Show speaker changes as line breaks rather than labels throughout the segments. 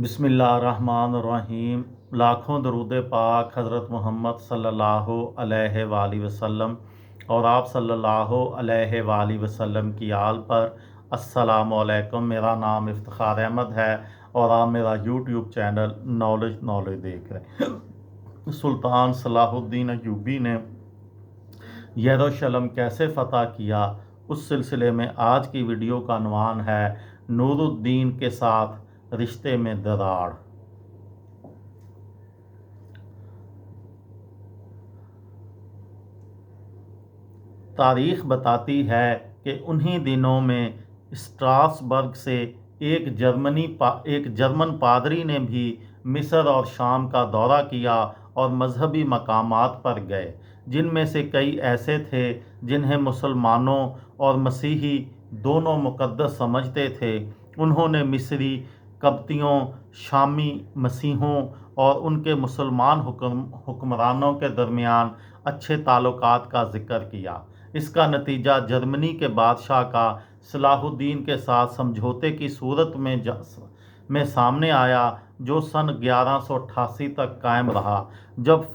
बिस्मिल्लाहिर्रहमानिर्रहीम। लाखों दरूद पाक हज़रत मोहम्मद सल्लल्लाहु अलैहि वसल्लम और आप सल्लल्लाहु अलैहि वसल्लम की आल पर। अस्सलामु अलैकुम। मेरा नाम इफ्तिखार अहमद है और आप मेरा यूट्यूब चैनल नॉलेज देख रहे हैं। सुल्तान सलाहुद्दीन अय्यूबी ने यरूशलेम कैसे फ़तह किया, उस सिलसिले में आज की वीडियो का उन्वान है नूरुद्दीन के साथ रिश्ते में दरार। तारीख बताती है कि उन्हीं दिनों में स्ट्रासबर्ग से एक जर्मन पादरी ने भी मिस्र और शाम का दौरा किया और मजहबी मकामात पर गए, जिनमें से कई ऐसे थे जिन्हें मुसलमानों और मसीही दोनों मुकद्दस समझते थे। उन्होंने मिस्री कब्तियों, शामी मसीहों और उनके मुसलमान हुक्मरानों के दरमियान अच्छे ताल्लुकात का जिक्र किया। इसका नतीजा जर्मनी के बादशाह का सलाहुद्दीन के साथ समझौते की सूरत में सामने आया, जो सन 1188 तक कायम रहा, जब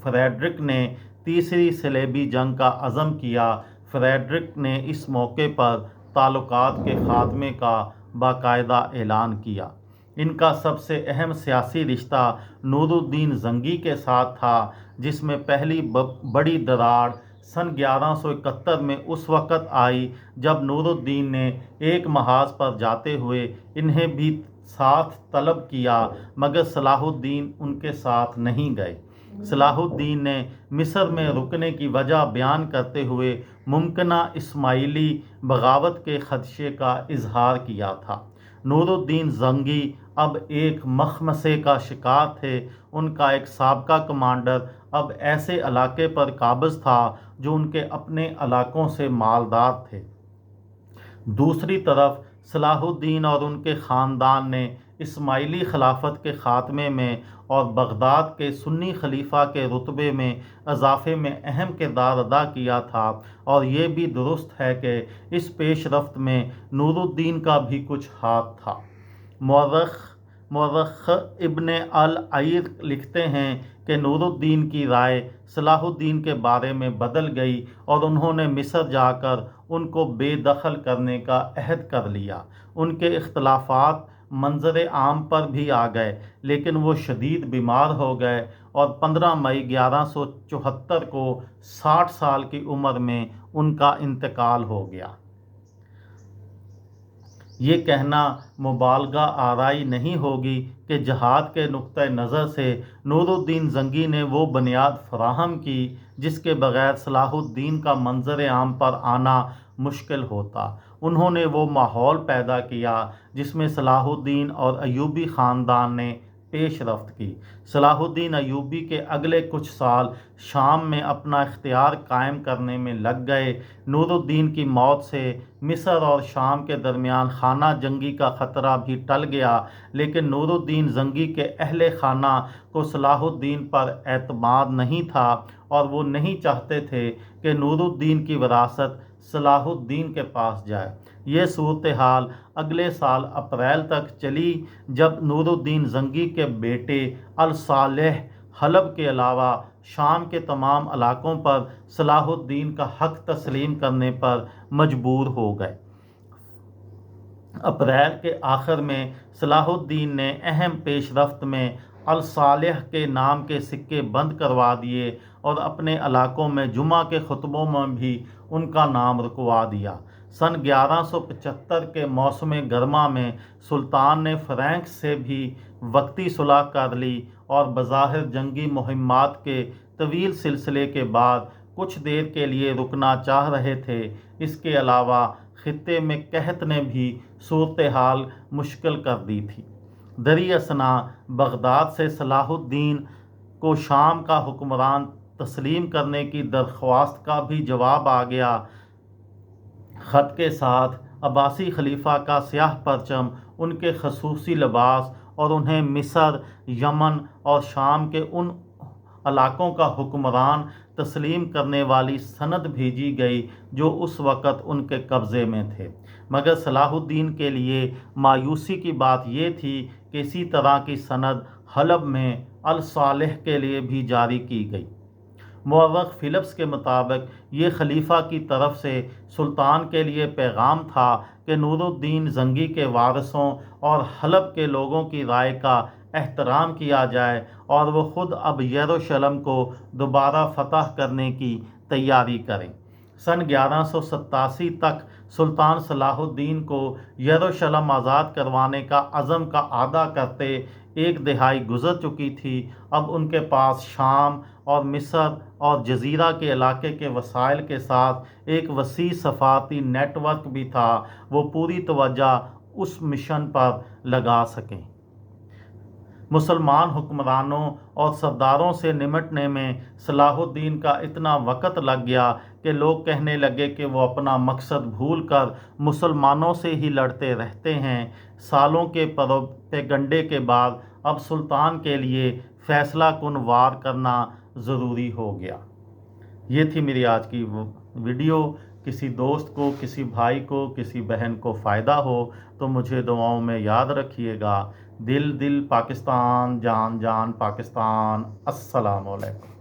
फ्रेडरिक ने तीसरी सलेबी जंग का अज़म किया। फ्रेडरिक ने इस मौके पर ताल्लुकात के खात्मे का बाकायदा ऐलान किया। इनका सबसे अहम सियासी रिश्ता नूरुद्दीन ज़ंगी के साथ था, जिसमें पहली बड़ी दरार सन 1171 में उस वक़्त आई जब नूरुद्दीन ने एक महाज पर जाते हुए इन्हें भी साथ तलब किया, मगर सलाहुद्दीन उनके साथ नहीं गए। सलाहुद्दीन ने मिस्र में रुकने की वजह बयान करते हुए मुमकिना इस्माइली बगावत के खदशे का इजहार किया था। नूरुद्दीन ज़ंगी अब एक मखमसे का शिकार थे। उनका एक साबका कमांडर अब ऐसे इलाके पर काबिज था जो उनके अपने इलाकों से मालदार थे। दूसरी तरफ सलाहुद्दीन और उनके ख़ानदान ने इस्माइली खिलाफत के ख़ात्मे में और बगदाद के सुन्नी खलीफा के रुतबे में इजाफ़े में अहम किरदार अदा किया था। और ये भी दुरुस्त है कि इस पेशरफ्त में नूरुद्दीन का भी कुछ हाथ था। मौरख़ इब्न अल-अईर लिखते हैं कि नूरुद्दीन की राय सलाहुद्दीन के बारे में बदल गई और उन्होंने मिस्र जाकर उनको बेदखल करने का अहद कर लिया। उनके इख्तलाफात मंजर आम पर भी आ गए, लेकिन वो शदीद बीमार हो गए और 15 मई 1174 को 60 साल की उम्र में उनका इंतकाल हो गया। ये कहना मुबालगा आराई नहीं होगी कि जहाद के नुक्ते नज़र से नूरुद्दीन ज़ंगी ने वो बुनियाद फराहम की जिसके बग़ैर सलाहुद्दीन का मंजर आम पर आना मुश्किल होता। उन्होंने वो माहौल पैदा किया जिसमें सलाहुद्दीन और अयूबी ख़ानदान ने पेशरफ्त की। सलाहुद्दीन अयूबी के अगले कुछ साल शाम में अपना इख्तियार कायम करने में लग गए। नूरुद्दीन की मौत से मिस्र और शाम के दरमियान खाना जंगी का ख़तरा भी टल गया, लेकिन नूरुद्दीन ज़ंगी के अहले खाना को सलाहुद्दीन पर एतमाद नहीं था और वो नहीं चाहते थे कि नूरुद्दीन की विरासत सलाहुद्दीन के पास जाए। ये सूरत हाल अगले साल अप्रैल तक चली, जब नूरुद्दीन ज़ंगी के बेटे अल सालेह हलब के अलावा शाम के तमाम इलाकों पर सलाहुद्दीन का हक तस्लीम करने पर मजबूर हो गए। अप्रैल के आखिर में सलाहुद्दीन ने अहम पेशरफ्त में अल सालेह के नाम के सिक्के बंद करवा दिए और अपने इलाकों में जुमा के खुतबों में भी उनका नाम रुकवा दिया। सन 1175 के मौसम गर्मा में सुल्तान ने फ्रैंक से भी वक्ती सुलह कर ली और बज़ाहिर जंगी मुहिम्मात के तवील सिलसिले के बाद कुछ देर के लिए रुकना चाह रहे थे। इसके अलावा खित्ते में कहत ने भी सूरत हाल मुश्किल कर दी थी। दरियासना बगदाद से सलाहुद्दीन को शाम का हुक्मरान तस्लीम करने की दरख्वास्त का भी जवाब आ गया। ख़त के साथ अब्बासी खलीफा का स्याह परचम, उनके खसूसी लिबास और उन्हें मिस्र, यमन और शाम के उन इलाकों का हुक्मरान تسلیم کرنے والی سند بھیجی گئی جو اس وقت ان کے قبضے میں تھے، مگر صلاح الدین کے لیے مایوسی کی بات یہ تھی کہ اسی طرح کی سند حلب میں الصالح کے لیے بھی جاری کی گئی۔ مورخ فلپس کے مطابق یہ خلیفہ کی طرف سے سلطان کے لیے پیغام تھا کہ نور الدین زنگی کے وارثوں اور حلب کے لوگوں کی رائے کا احترام کیا جائے اور وہ خود اب یروشلم کو دوبارہ فتح کرنے کی تیاری کریں۔ سن 1187 تک سلطان صلاح الدین کو یروشلم آزاد کروانے کا عزم کا اعادہ کرتے ایک دہائی گزر چکی تھی۔ اب ان کے پاس شام اور مصر اور جزیرہ کے علاقے کے وسائل کے ساتھ ایک وسیع سفارتی نیٹ ورک بھی تھا، وہ پوری توجہ اس مشن پر لگا سکیں۔ مسلمان حکمرانوں اور سرداروں سے نمٹنے میں صلاح الدین کا اتنا وقت لگ گیا کہ لوگ کہنے لگے کہ وہ اپنا مقصد بھول کر مسلمانوں سے ہی لڑتے رہتے ہیں۔ سالوں کے پروپیگنڈے کے بعد اب سلطان کے لیے فیصلہ کن وار کرنا ضروری ہو گیا۔ یہ تھی میری آج کی ویڈیو۔ کسی دوست کو، کسی بھائی کو، کسی بہن کو فائدہ ہو تو مجھے دعاؤں میں یاد رکھیے گا۔ دل دل پاکستان، جان جان پاکستان۔ السلام علیکم۔